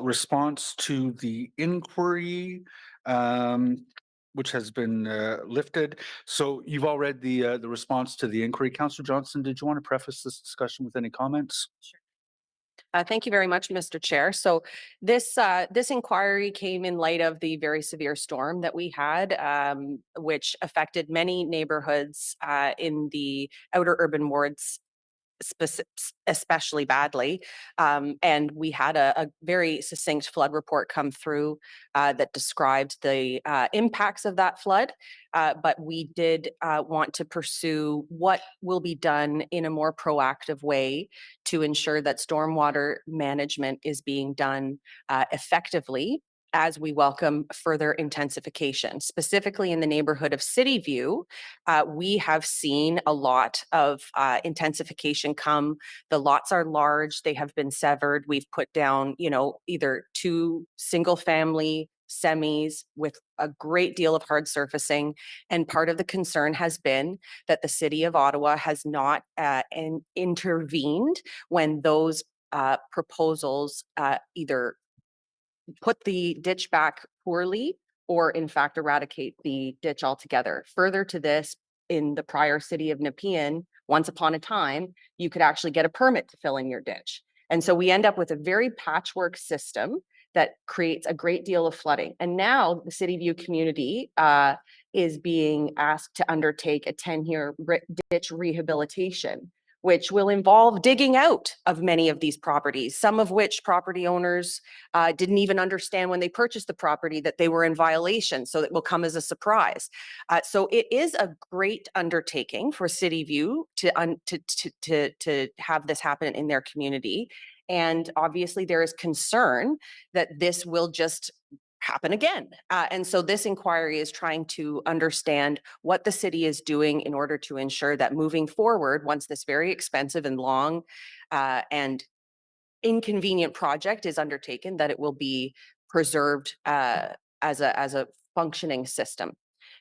response to the inquiry, um, which has been lifted. So you've all read the response to the inquiry. Councillor Johnson, did you want to preface this discussion with any comments? Thank you very much, Mr. Chair. So this inquiry came in light of the very severe storm that we had, which affected many neighborhoods in the outer urban wards especially badly. And we had a very succinct flood report come through that described the impacts of that flood. But we did want to pursue what will be done in a more proactive way to ensure that stormwater management is being done effectively as we welcome further intensification. Specifically in the neighborhood of City View, we have seen a lot of intensification come. The lots are large, they have been severed. We've put down, either two single family semis with a great deal of hard surfacing. And part of the concern has been that the city of Ottawa has not intervened when those proposals either put the ditch back poorly or in fact eradicate the ditch altogether. Further to this, in the prior city of Nepean, once upon a time, you could actually get a permit to fill in your ditch. And so we end up with a very patchwork system that creates a great deal of flooding. And now the City View community is being asked to undertake a 10-year ditch rehabilitation, which will involve digging out of many of these properties, some of which property owners didn't even understand when they purchased the property that they were in violation. So it will come as a surprise. So it is a great undertaking for City View to have this happen in their community. And obviously there is concern that this will just happen again. And so this inquiry is trying to understand what the city is doing in order to ensure that moving forward, once this very expensive and long and inconvenient project is undertaken, that it will be preserved as a functioning system.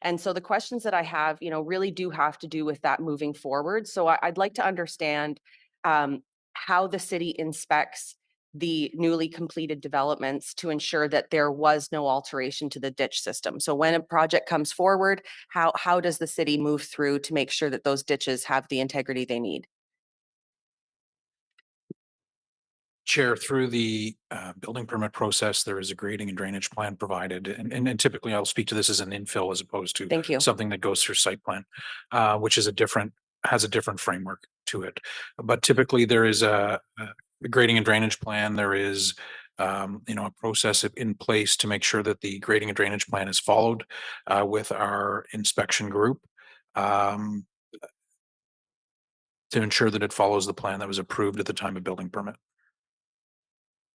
And so the questions that I have, really do have to do with that moving forward. So I'd like to understand how the city inspects the newly completed developments to ensure that there was no alteration to the ditch system. So when a project comes forward, how does the city move through to make sure that those ditches have the integrity they need? Chair, through the building permit process, there is a grading and drainage plan provided. And typically I'll speak to this as an infill as opposed to Thank you. something that goes through site plan, which is has a different framework to it. But typically there is a grading and drainage plan. There is, a process in place to make sure that the grading and drainage plan is followed with our inspection group. Um, to ensure that it follows the plan that was approved at the time of building permit.